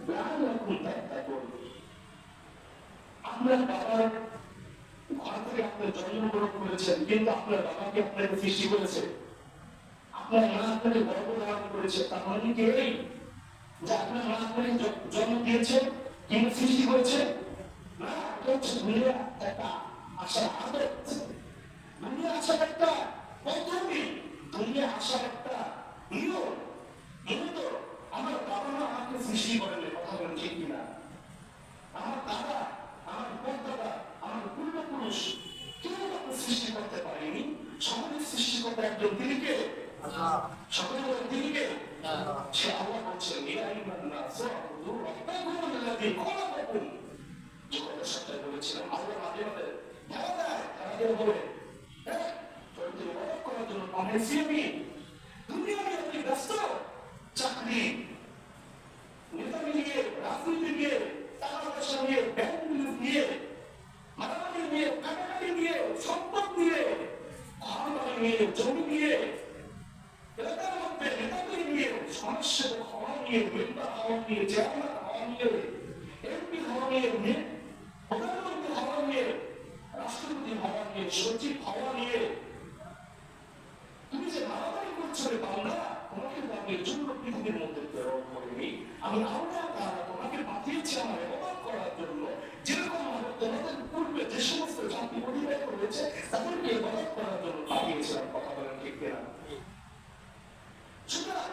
লাআল্লাকুম তাত্তাকুন। আপনার বাবার ঘর থেকে আপনার জন্মগ্রহণ করেছেন, কিন্তু আপনার বাবাকে আপনাকে সৃষ্টি করেছে, আপনার মা আপনাকে গর্ভধারণ করেছে, তার মানে কি এই যে আপনার মা আপনাকে জন্ম দিয়েছে কিন্তু সৃষ্টি করেছে না? এটা হচ্ছে দুনিয়া একটা আশার আদত, দুনিয়া আসার একটা পদ্ধতি, দুনিয়া আসার একটা নিয়ম। কিন্তু আমার বাবা মা আমাকে সৃষ্টি করেন, কথা বলেন ঠিক কিনা? আমার দাদা, আমার পরদাদা, আমার পূর্বপুরুষ কেউ তাকে সৃষ্টি করতে পারেনি। সকলের সৃষ্টি করতে একজন, তিনি কে? সকলে বলেন তিনি কে? সে আল্লাহ বলছেন ইয়া আইয়ুহান নাস উ'বুদু রাব্বাকুম আল্লাযী খালাকাকুম। যে কথা সত্যি বলেছিলাম, আল্লাহ মাঝে মাঝে ধ্যান দেয়, তারা বলে চরিত্র ইবাদত করার জন্য পাঠাইছি আমি। দুনিয়া নিয়ে আপনি ব্যস্ত, চাকরি, নেতামি নিয়ে, রাজনীতি নিয়ে, টাকা পয়সা নিয়ে, ব্যাংক বিজনেস নিয়ে, মারামারি নিয়ে, কাটাকাটি নিয়ে, সম্পদ নিয়ে, ঘর বাড়ি নিয়ে, জমি নিয়ে, এলাকার মধ্যে নেতাদের নিয়ে, সমাজসেবা হওয়া নিয়ে, মেম্বার হওয়া নিয়ে, চেয়ারম্যান হওয়া নিয়ে, এমপি হওয়া নিয়ে, প্রধানমন্ত্রী হওয়া নিয়ে, রাষ্ট্রপতি হওয়া নিয়ে, সচিব হওয়া নিয়ে, তুমি যে মারামারি করছো রে বাংলা, তোমাকে আমি জন্য পৃথিবীর মধ্যে প্রেরণ করিনি। আমি আল্লাহ তাআলা তোমাকে পাঠিয়েছি আমার ইবাদত করার জন্য। যেরকম ভাবে তোমাদের পূর্বে যে সমস্ত জাতি অধিবাহিত হয়েছে তাদেরকে ইবাদত করার জন্য পাঠিয়েছিলাম। কথা বলেন ঠিক কিনা? সুতরাং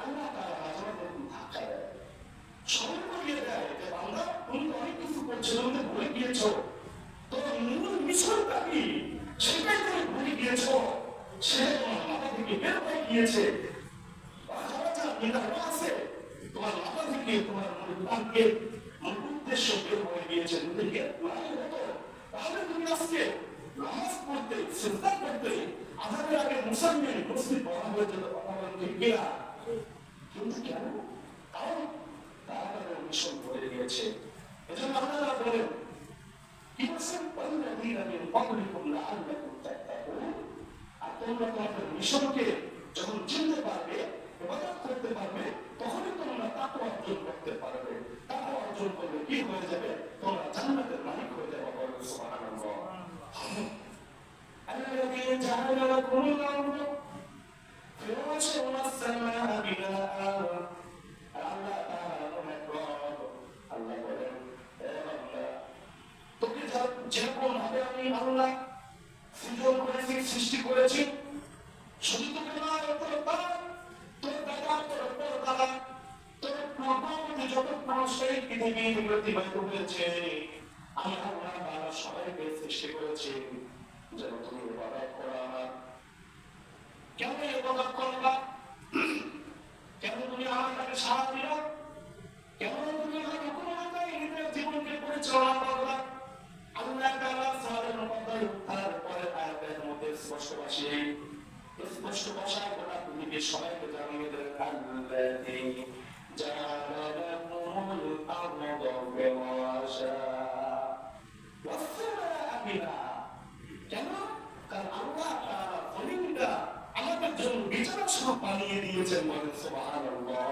আল্লাহ তাআলা মাঝে মাঝে ধাক্কা দেয়, স্মরণ করিয়ে দেয় যে বাংলা তুমি অনেক কিছু করছো, তুমি ভুলে গিয়েছো তোমার মূল মিশনটা কি, সেটাই তুমি ভুলে গিয়েছো। সে তোমার মাথা থেকে বের হয়ে গিয়েছে। তোমার মাথা থেকে তোমার মূল উদ্দেশ্য বের হয়ে গিয়েছে। তাহলে তুমি আজকে নামাজ পড়তে, সিজদা করতে আযানের আগে মুসলমান মুসলিম বলা হয়ে যেত। কথা বলেন ঠিক কিনা? কিন্তু কেন? কারণ তারা তাদের মিশন করে দিয়েছে। এজন্য আপনারা বলেন কি বলছেন, ওয়াল্লাযীনা মিন ক্বাবলিকুম লাআল্লাকুম তাত্তাকুন। আর তোমরা তোমাদের মিশনকে যখন চিনতে পারবে, ইবাদত করতে পারবে, তখনই তোমরা তাকওয়া অর্জন করতে পারবে। তাকওয়া অর্জন করলে কি হয়ে যাবে? তোমরা জান্নাতের মালিক হয়ে যাবে। বলেন সুবহানাল্লাহ। الذي جعل لكم الأرض فراشا والسماء بناء। আল্লাহ তাআলা অনেক রব। আল্লাহ বলেন, হে বান্দা, তোকে যেরকম ভাবে আমি আল্লাহ সৃজন করেছি, সৃষ্টি করেছি, শুধু তোকে নয়, তোর বাবা, তোর দাদা, তোর পরদাদা, তোর পূর্ববর্তী যত মানুষ এই পৃথিবীর অতিবাহিত হয়েছে, আমি আল্লাহ তাআলা সবাইকে সৃষ্টি করেছি যেন তুমি ইবাদত করো আমার। কেন ইবাদত করবা? কেন তুমি আমার কাছে সাড়া দিলা? কেন তুমি আমার হুকুম অনুযায়ী নিজের জীবনকে পরিচালনা করবা? আল্লাহ তাআলা সূরা মুফাদ্দাল তারপরে আয়াতের মধ্যে স্পষ্ট ভাষায় গোটা পৃথিবীর সবাইকে জানিয়ে দেন, আল্লাযী জাআলা লাকুমুল আরদা ফিরাশা ওয়াস সামাআ বিনাআ। কেন? কারণ আল্লাহ তাআলা জমিনটা আমাদের জন্য বিছানা স্বরূপ বানিয়ে দিয়েছেন। বলেন সুবহানাল্লাহ।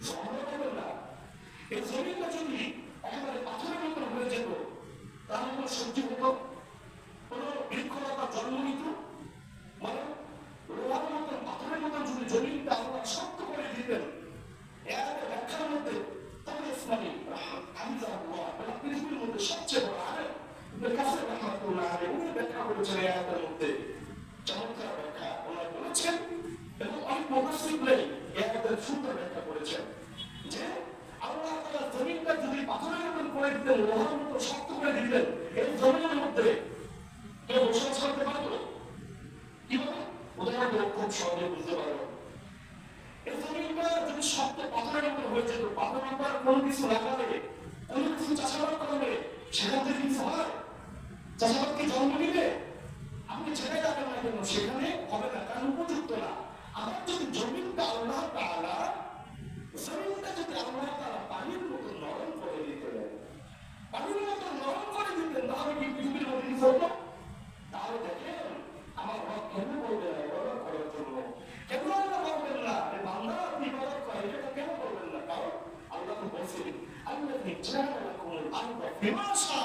সুবহানাল্লাহ। এই জমিনটা যদি একেবারে পাথরের মতো হয়ে যেত, তাহলে কোনো সবজি হতো, কোনো বৃক্ষলতা জন্ম নিত, মানে লোহার মতন পাথরের মতন যদি জমিনটা আল্লাহ শক্ত করে দিতেন, এর ব্যাখ্যার মধ্যে তাহলে ইসলামী হাফিজাহুল্লাহ পৃথিবীর মধ্যে সবচেয়ে বড় আলেম ইবনে কাসির রাহমাতুল্লাহ আলাইহি উনি ব্যাখ্যা করেছেন এই আয়াতের মধ্যে। চমৎকার ব্যাখ্যা ওনারা বলেছেন এবং অনেক মুফাসসির এই আয়াতের সুন্দর ব্যাখ্যা করেছেন যে আল্লাহ তাআলা জমিনটা যদি পাথরের মতন করে দিতেন, লোহার মতো শক্ত করে দিতেন, এই জমিনের মধ্যে কেউ বসবাস করতে পারতো? কিভাবে? উদাহরণ খুব সহজে বুঝতে পারবো। এই জমিনটা যদি শক্ত পাথরের মতো হয়ে যেত, পাথরের উপর কোনো কিছু লাগালে, কোনো কিছু চাষাবাদ করলে সেখান থেকে কিছু হয়? চাষাবাদ কি জন্ম নিবে? আপনি যেটাই লাগান না কেন সেখানে হবে না, কারণ উপযুক্ত না। আবার যদি জমিনটা আল্লাহ তাআলা পানির মতো নরম করে দিতেন, পানির মতো নরম করে দিতেন, তাহলে কি পৃথিবীর মধ্যে কিছু হতো? তাহলে দেখেন আমার রব কেন বলবেন না ইবাদত করার জন্য? কেন আল্লাহ বলবেন না বান্দা আপনি ইবাদত করেন? এটা কেন বলবেন না? কারণ বলেছেন আল্লাযী জাআলা লাকুমুল আরদা ফিরাশা,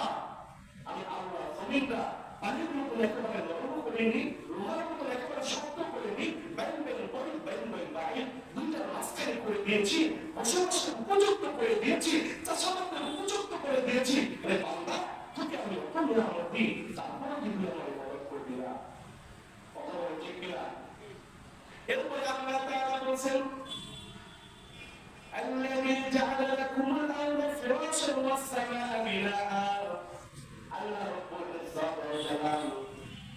আমি আল্লাহ জমিনটা পানির মতো একেবারে নরম করে নি, লোহার মতো একেবারে শক্ত করে নি, বাইন বাইন বড় বাইন বাইন বাইন দুইটার মাঝখানে করে দিয়েছি, বসবাসের উপযুক্ত করে দিয়েছি, চাষাবাদের উপযুক্ত করে দিয়েছি। রে বান্দা, তোকে আমি অত নিয়ামত দিই, তারপরে কিন্তু আমার ইবাদত করবি না। কথা বলে ঠিক কিনা? এরপরে আল্লাহ তাআলা বলেছেন الذي جعل لكم الأرض فراشا والسماء بناء, আল্লাহ রাব্বুল ইজ্জত ওয়া জালাল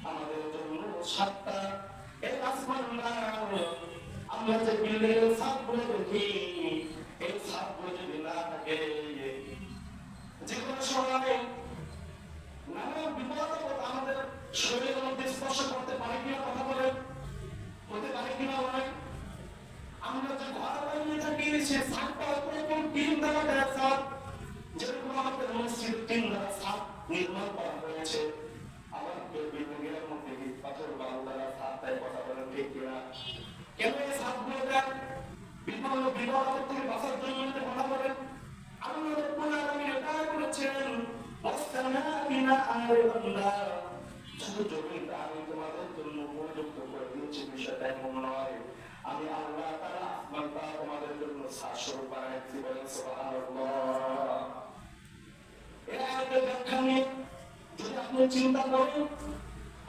আমাদের জন্য সাতটা এই আসমান আমরা যে বিল্ডিং এর ছাদগুলো দেখি, এই ছাদগুলো যদি না থাকে যে কোনো সময় নানা বিপদ আমাদের শরীরের মধ্যে স্পর্শ করতে পারে কিনা, কথা বলেন, হতে পারে কিনা? অনেক আমরা যে ঘর বানিয়ে থাকি সে ছাদটা উপরে কোন টিন দেওয়া দেয়, ছাদ যেরকম আমাদের মসজিদ টিন দেওয়া ছাদ নির্মাণ করা হয়েছে, আবার কেউ বিল্ডিং এর মধ্যে পাথর বালু দ্বারা ছাদ দেয়, কথা বলেন ঠিক কিনা? কেন এই ছাদগুলো দেয়? বিভিন্ন বিপদ থেকে বাঁচার জন্য, কথা বলেন। আল্লাহ রাব্বুল আলামিন এটা করেছেন ওয়াসসানা বিনা আরদা, শুধু জমিটা আমি তোমাদের জন্য উপযুক্ত করে দিয়েছি, বিষয়টা এমন নয়। আমি আল্লাহ তাআলা আসমানটা তোমাদের জন্য শাসন বানাইছি, বলেন সুবহানাল্লাহ। এই আয়াতের ব্যাখ্যা নিয়ে যদি আপনি চিন্তা করেন,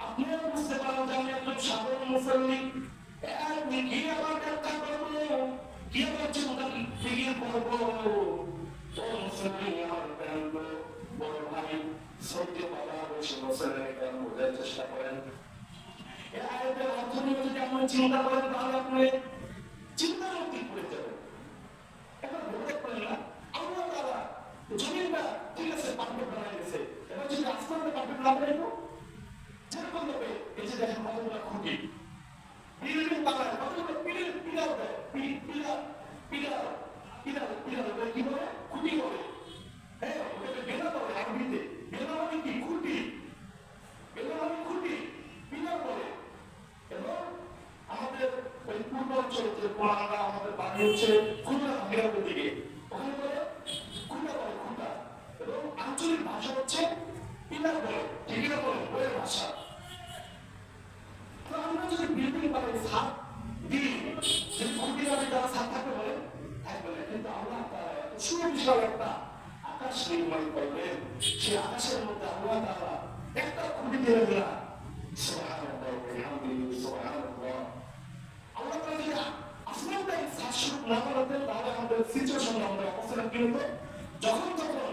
আপনিও বুঝতে পারেন যে আমি একজন সাধারণ মুসল্লি, আপনি কি আবার ব্যাখ্যা করবো, কি আবার চিন্তা ফিরিয়ে করবো? ও মুসল্লি, আমার বড় ভাই সত্য বাবা বসে মুসল্লিকে বোঝার চেষ্টা করেন। এই আয়াতের অর্থ নিয়ে যদি আপনি চিন্তা করেন, তাহলে আপনি চিন্তার মধ্যে পড়ে যাবেন। এখন বলতে পারেন না আল্লাহ তাআলা জমিনটা ঠিক আছে পারফেক্ট বানাই দিয়েছে, এবার যদি আসমানটা পারফেক্ট না বানাইতো, যেরকম ভাবে এই যে দেখেন কতগুলো খুঁটি বিল্ডিং বানায়, কতগুলো পিলার দেয়, পিলার পিলার পিলার পিলার কি বলে? খুঁটি বলে। হ্যাঁ, ওটাকে বেলা বলে আরবিতে। বেলা মানে কি? খুঁটি। বেলা মানে খুঁটি, পিলার বলে। এবং আমাদের ওই পূর্বাঞ্চলে যে আমরা আমাদের বাড়ি হচ্ছে খুলনা বিভাগের দিকে, ওখানে বলে খুঁটা বলে, খুঁটা। এবং আঞ্চলিক ভাষা হচ্ছে পিলার বলে, ঠিক না? বলে বইয়ের ভাষা। তো আমরা যদি বিল্ডিং বানাই ছাদ দিই, যদি খুঁটি বানাই তারা ছাদ থাকবে বলে? থাকবে না। কিন্তু আল্লাহ তাআলা সুবিশাল একটা আকাশ নির্মাণ করবেন, সেই আকাশের মধ্যে আল্লাহ তাআলা একটা খুঁটি দিয়ে দিলেন। সুবহানাল্লাহ ওয়া বিহামদিহি, সুবহানাল্লাহ। আল্লাহ তাআলা যদি আসমানটাই শাশ্বত না বানাতেন, তাহলে আমাদের সিচুয়েশন, আমাদের অবস্থাটা কি হতো? যখন তখন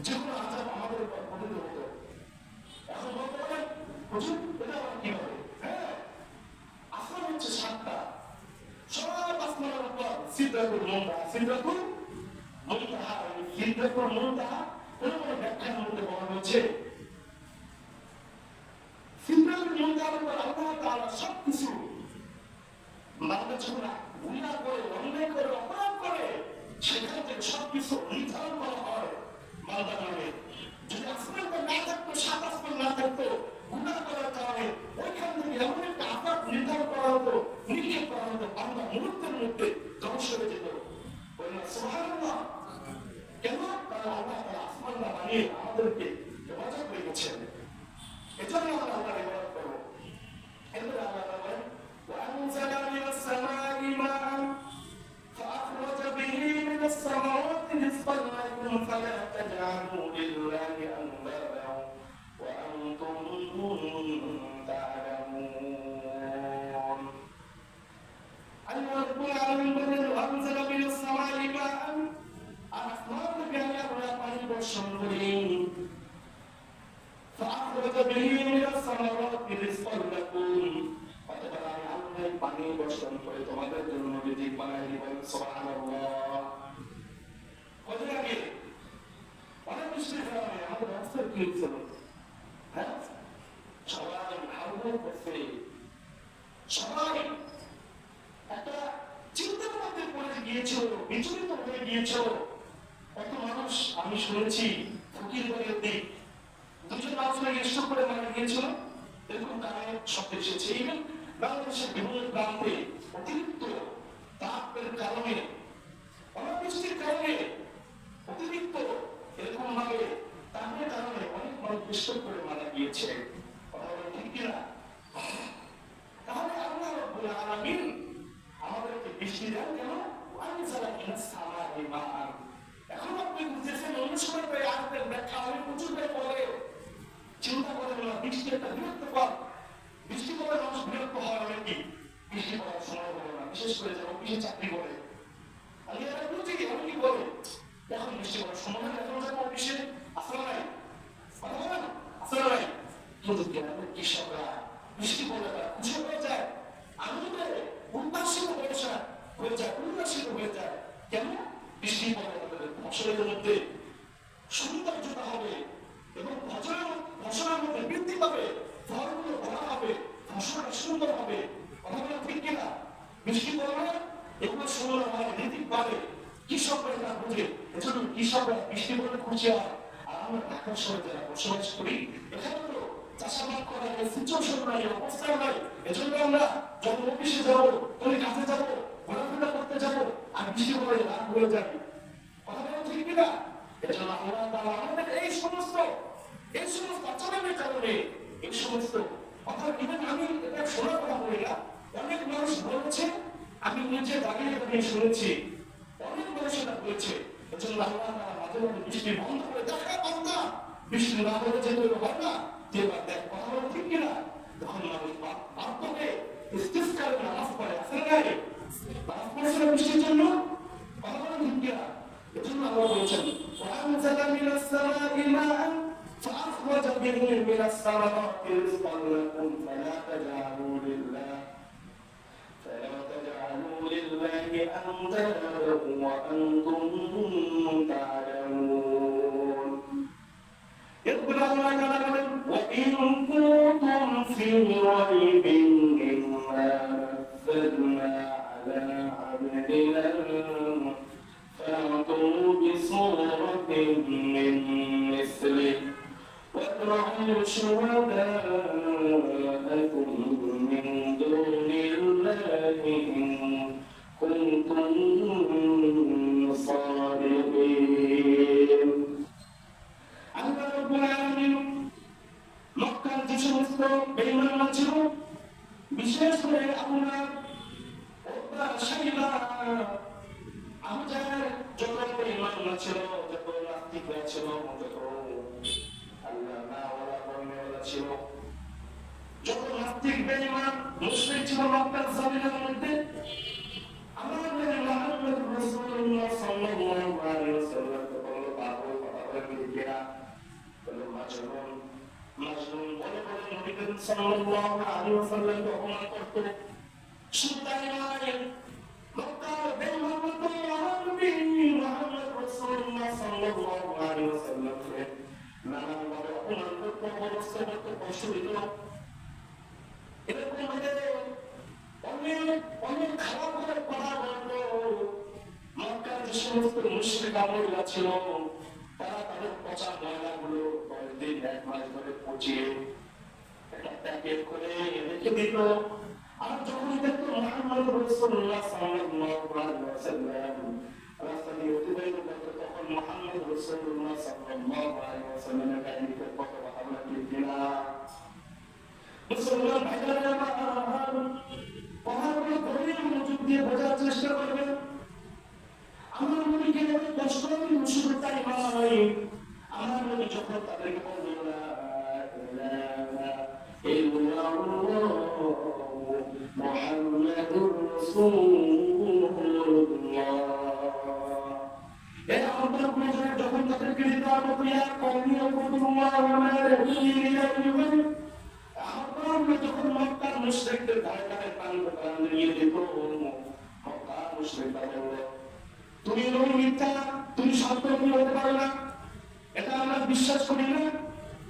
যে কোনো আযাব আমাদের উপর পতিত হতো। এখন বলতে পারেন হুজুর এটা আবার কি হবে? হ্যাঁ, আসমান হচ্ছে সাতটা, সব আসমানের উপর সিদরাতুল মুনতাহা, সিদরাতুল মুনতাহা, সিদরাতুল মুনতাহা কোন কোন ব্যাখ্যার মধ্যে বলা হয়েছে সিদরাতুল মুনতাহার উপর আল্লাহ তাআলা সবকিছু বান্দা যখন গুনাহ করে, অন্যায় করে, অপরাধ করে, সেখান থেকে সবকিছু নির্ধারণ করা হয় বান্দা নামে। যদি আসমানটা না থাকতো, সাত আসমান না থাকতো, গুনাহ করার কারণে ওইখান থেকে এমন একটা আযাব নির্ধারণ করা হতো, নিক্ষেপ করা হতো, বান্দা মুহূর্তের মধ্যে ধ্বংস হয়ে যেত। বললেন সুবহানাল্লাহ। কেন? কারণ আল্লাহ তাআলা আসমানটা বানিয়ে আমাদেরকে হেফাজত রেখেছেন। এজন্য আমরা আল্লাহর ইবাদত করব। এরপরে আল্লাহ তাআলা বলেন وأنزل من السماء ماء فأخرج به من الثمرات رزقا لكم فلا تجعلوا لله أندادا وأنتم تعلمون. الله رب العالمين وأنزل من السماء ماء, আসমান থেকে আল্লাহ পানি বর্ষণ করেন, فأخرج به من الثمرات رزقا لكم, পানি বর্ষণ করে তোমাদের জন্য রিজিক বানাই দিবেন। সুবহানাল্লাহ। কদিন আগে অনেক বৃষ্টির কারণে আমাদের রাস্তার কি হয়েছিল? হ্যাঁ, সবাই হাউমাউ করছে, সবাই একটা চিন্তার মধ্যে পড়ে গিয়েছিল, বিচলিত হয়ে গিয়েছিল। কত মানুষ আমি শুনেছি ফকিরবাড়ির দিক দুজন মানুষ নাকি স্ট্রোক করে মারা গিয়েছিল, এরকম কারণে শব্দ এসেছে। ইভেন বাংলাদেশের বিভিন্ন প্রান্তে অতিরিক্ত তাপের কারণে, অনাবৃষ্টির কারণে এখন আপনি বুঝতেছেন অনুসরণ করে আসবেন ব্যাখ্যা অনেক উঁচু করে পড়ে চিন্তা করেন না বৃষ্টি একটা বিরক্তকর বৃষ্টি পড়ে মানুষ বিরক্ত হয় অনেকে বৃষ্টি পড়ার সময় হলো না বিশেষ করে যারা অফিসে চাকরি করে আমি এটা বুঝি অনেকে বলে এখন বৃষ্টি পড়ার সময় হলে এখন যাবো অফিসে আসলে নাই কথা বলেন আসলে নাই কিন্তু কৃষকরা বৃষ্টি পড়লে তারা খুশি হয়ে যায় আনন্দে উল্লাসিত হয়ে যায় উল্লাসিত হয়ে যায় কেন বৃষ্টি পড়লে তাদের ফসলের মধ্যে সৌন্দর্যতা হবে এবং ফসলের মধ্যে বৃদ্ধি পাবে ফলগুলো বড় হবে ফসলটা সুন্দর হবে কথা বলা ঠিক কিনা বৃষ্টি পড়লে এগুলো সুন্দর হয় ঋতিক পাবে কৃষকরা এটা বুঝে এজন্য কৃষকরা বৃষ্টি পড়লে খুশি হয় আর আমরা ঢাকা শহরে যারা বসবাস করি এখানে তো চাষাবাদ করার সিচুয়েশন নাই অবস্থা নাই এজন্য আমরা যখন অফিসে যাবো তুমি কাজে যাবো ঘোরাফেরা করতে যাবো আর বৃষ্টি পড়লে রাত হয়ে যাবে কথা বলা ঠিক কিনা এজন্য আল্লাহ তাআলা আমাদের এই সমস্ত আচরণের কারণে এই সমস্ত অর্থাৎ ইভেন আমি এটা শোনার কথা বলি না অনেক মানুষ বলছে আমি নিজে দাঁড়িয়ে দাঁড়িয়ে শুনেছি অনেক মানুষ এটা বলেছে এজন্য আল্লাহ তাআলা মাঝে মাঝে বৃষ্টি বন্ধ করে দেখা বান্দা বৃষ্টি না হলে যেতে হয় না যে দেখ কথা বলা ঠিক কিনা তখন মানুষ বাস্তবে ইস্তিসকার নামাজ পড়ে আসলে নাই নামাজ পড়েছিল বৃষ্টির জন্য কথা বলা ঠিক কিনা এজন্য আল্লাহ বলছেন وأنزل من السماء ماء فأخرج به من الثمرات رزقا لكم فلا تجعلوا لله أندادا وأنتم تعلمون يقول الله تعالى وإن كنتم في ريب مما نزلنا على عبدنا فأتوا بسورة من مثله وادعوا شهداءكم من دون الله إن كنتم صادقين. আল্লাহ রাব্বুল আলামিন মক্কার যে সমস্ত বেঈমানরা ছিল বিশেষ করে আমরা শাইবা আবু জাহেল যত বেঈমানরা ছিল যত নাস্তিকরা ছিল যত আল্লাহ না ওয়ালা বলনেওয়ালা ছিল যত নাস্তিক বেঈমান মুশরিক ছিল মক্কার জমিনের মধ্যে আমাদের মুহাম্মদ রাসূলুল্লাহ সাল্লাল্লাহু আলাইহি ওয়াসাল্লাম বলল পাগল কথা বলে কিরা বলল মাজনুন বলে বলে নবী করিম সাল্লাল্লাহু আলাইহি ওয়াসাল্লামকে অপমান করত শুনতাই নাই মক্কার বেঈমানরা তো নবী মুহাম্মদ রাসূলুল্লাহ সাল্লাল্লাহু আলাইহি ওয়াসাল্লামকে নানান ভাবে অপমান করত অবস্থা করত কষ্ট দিত এরকম ভাবে অনেক খারাপ করে কথা বলতো মক্কার যে সমস্ত মুশরিক আমলরা ছিল তারা তাদের পচা ময়লাগুলো কয়েকদিন এক মাস ধরে পচিয়ে একটা প্যাকেট করে রেখে দিত আর যখন দেখতো মুহাম্মদ রাসূলুল্লাহ সাল্লাল্লাহু আলাইহি ওয়াসাল্লাম রাস্তা দিয়ে অতিবাহিত করতো তখন মুহাম্মদ রাসূলুল্লাহ সাল্লাল্লাহু আলাইহি ওয়াসাল্লামের কাহিনীতে কত কথা বলা ঠিক কিনা মুসলমান ভাইরা আমার কথাগুলো গভীর মনোযোগ দিয়ে বোঝার চেষ্টা করবেন আমার নবীকে কষ্ট আমি মুশরিক তাই নয় আমার নবী যখন তাদেরকে বলল না মুহাম্মাদুর রাসূলুল্লাহ এই আমার নবী যখন তাদেরকে নির্দেশ করল ইয়া কওমি আবুদুল্লাহ ওয়া মা লাকুম যখন মক্কার মুশরিকদের ধারে ধারে প্রাণ নিয়ে যেত মক্কার মুশরিকরা বলল তুমি নবী মিথ্যা তুমি সত্য নবী হতে পারো না এটা আমরা বিশ্বাস করি না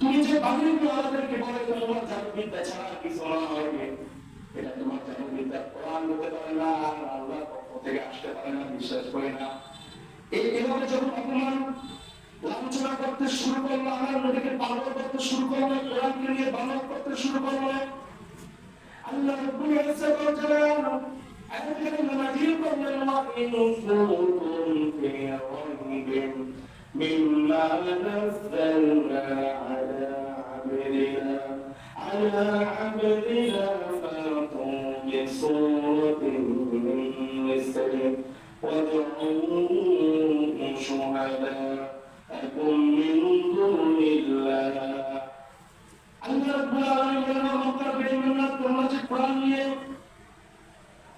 তুমি যে বাণীগুলো আমাদেরকে বলে তোমার জাদুবিদ্যা ছাড়া কিছু না হবে এটা তোমার জাদুবিদ্যা কোরআন হতে পারে না আল্লাহর পক্ষ থেকে আসতে পারে না বিশ্বাস করি না এইভাবে যখন অপমান লাঞ্ছনা করতে শুরু করলো আমার নবীকে পাগল করতে শুরু করলো কোরআনকে নিয়ে বানাত করতে শুরু করলো আল্লাহ রাব্বুল ইজ্জত ওয়াল জালাল আয়াতকে নাযিল করলেন ইন কুনতুম ফি রাইবিন মিম্মা নাযালনা আলা আবদিনা ফাতু বিসূরাতিন মিন মিসলিহি وادعوا شهداءكم من دون الله আল্লাহ রাব্বুল আলামিন মক্কার বেঈমানরা তোমরা যে কোরআন নিয়ে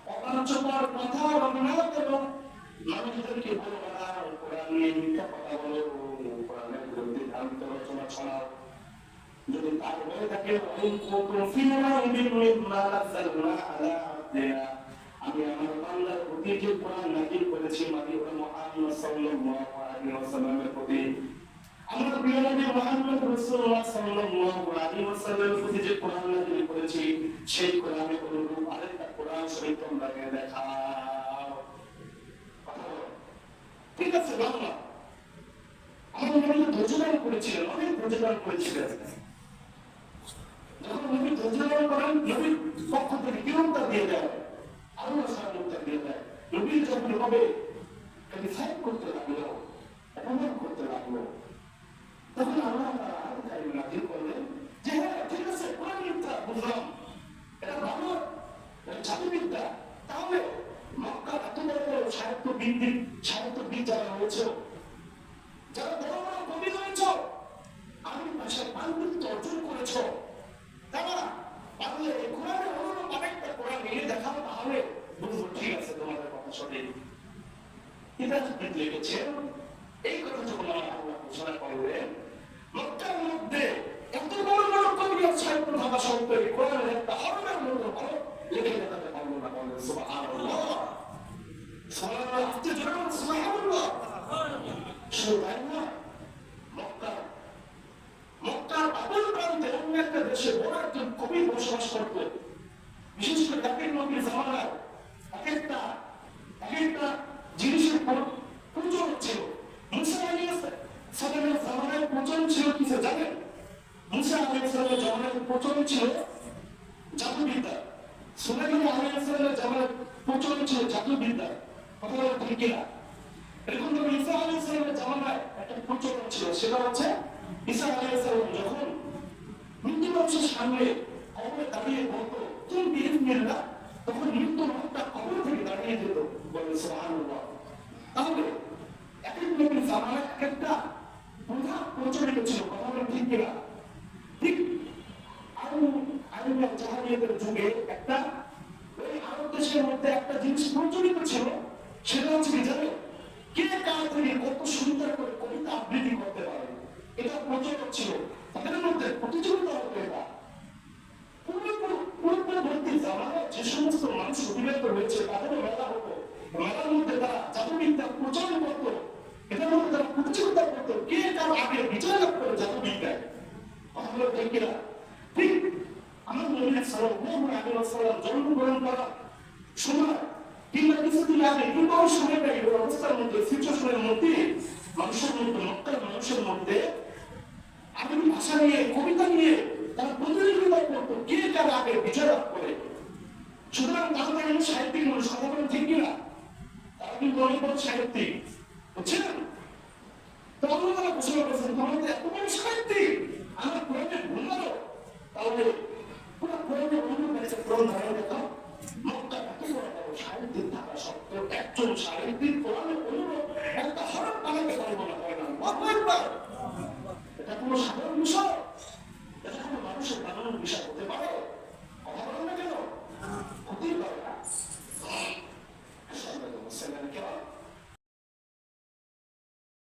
অকার্যকর কথা বলো এবং মানুষদেরকে বলো না কোরআন নিয়ে মিথ্যা কথা বলো কোরআনের বিরুদ্ধে ধার্মিক রচনা ছড়াও যদি তার হয়ে থাকে আমি আমার বান্দার প্রতি যে কোরআন নাযিল করেছি মানে মুহাম্মদ সাল্লাল্লাহু আলাইহি ওয়াসাল্লামের প্রতি আমার প্রিয় নবী মুহাম্মদ রাসূলুল্লাহ সাল্লাল্লাহু আলাইহি ওয়াসাল্লামের প্রতি যে কোরআন নাযিল করেছি সেই কোরআনের অনুরূপ আরেকটা কোরআন শরীফ তোমরা দেখাও ঠিক আছে বাংলা আমার নবী ধৈর্যধারণ করেছিলেন অনেক ধৈর্যধারণ করেছিলেন যখন নবী ধৈর্যধারণ করেন নবীর পক্ষ থেকে কিরমটা দিয়ে দেয় আল্লাহ সাহায্যটা দিয়ে দেয় নবীর যখন হবে ডিসাইড করতে লাগলো অপমান করতে লাগলো তখন আল্লাহ নাযিল করলেন যে হ্যাঁ ঠিক আছে কোরআন মিথ্যা বুঝলাম এটা ভালো জাতিবিদ্যা তাহলে মক্কা এত বড় সাহিত্যবিদ যারা রয়েছে যারা বড় বড় কবি রয়েছ আমি ভাষায় পাণ্ডিত্য অর্জন করেছ তারা পারলে কোরআনের অনুরূপ আরেকটা কোরআন নিয়ে দেখাও তাহলে বুঝবো ঠিক আছে তোমাদের কথা সঠিক ইতিহাসবিদ লিখেছেন এই কথা যখন আল্লাহ ঘোষণা করলেন মক্কার মধ্যে এত বড় বড় কবি আর সাহিত্য ভাষা শব্দ কোরআনের একটা হরফের মতো ভালো লিখে দেখাতে পারলো না বলেন সুবহানাল্লাহ সুবহানাল্লাহ আপনি জানেন সুবহানাল্লাহ সুবহানাল্লাহ মক্কার আবুল প্রান্তে অন্য একটা দেশে বড় একজন কবি বসবাস করত বিশেষ করে তাকে নবীর জামানায় একটা জিনিসের প্রচলন ছিল মুসা আলাইহিস সালামের জামানায় প্রচলন ছিল কিছু জানেন মুসা আলাইহিস সালামের জামানায় প্রচলন ছিল জাদুবিদ্যা সুলাইমান আলাইহিস সালামের জামানায় প্রচলন ছিল জাদুবিদ্যা কথা বলা ঠিক কিনা এরকম তো ঈসা আলাইহিস সালামের জামানায় একটা প্রচলন ছিল সেটা হচ্ছে ঈসা আলাইহিস সালাম যখন মৃত্যু মানুষের সামনে কবরে দাঁড়িয়ে বলতো তুমি বিসমিল্লাহ তখন মৃত্যু মানুষটা কবর থেকে দাঁড়িয়ে যেত বলে সুবহানাল্লাহ তাহলে এক এক নবীর জামানায় এক একটা প্রথা প্রচলিত ছিল কথা বলা ঠিক কিনা ঠিক আরব জাহালিয়াতের যুগে একটা ওই আরব দেশের মধ্যে একটা জিনিস প্রচলিত ছিল সেটা হচ্ছে কি জানো কে কার থেকে কত সুন্দর করে কবিতা আবৃত্তি করতে পারে এটা প্রচলিত ছিল তাদের মধ্যে প্রতিযোগিতা হতো এটা পূর্ববর্তী জামানায় যে সমস্ত মানুষ অভিনেতা রয়েছে তাদেরও মেলা হতো মেলার মধ্যে তারা জাদুবিদ্যা প্রচলন করতো এটার মধ্যে তারা প্রতিযোগিতা করতো কে কার আগে বিজয় লাভ করে জাদুবিদ্যায় কথাগুলো ঠিক কিনা ঠিক আমার নবী সাল্লাল্লাহু আলাইহি ওয়াসাল্লাম জন্মগ্রহণ করার সময় কিংবা কিছুদিন আগে কিংবা সময়টা এই অবস্থার মধ্যে সিচুয়েশনের মধ্যে মানুষের মধ্যে মক্কার মানুষের মধ্যে আরবি ভাষা নিয়ে কবিতা নিয়ে তারা প্রতিযোগিতা করতো কে কার আগে বিজয় লাভ করে সুতরাং তারা কিন্তু সাহিত্যিক মানুষ কথা বলেন ঠিক কিনা তারা কিন্তু অনেক বড় সাহিত্যিক বুঝছেন তো আমরা তারা ঘোষণা করেছেন তোমাদের এত বড় সাহিত্যিক আমার কোরআনে ভুল তাহলে পুরো কোরআনে ভুল মেরেছে কোরআন ধারণ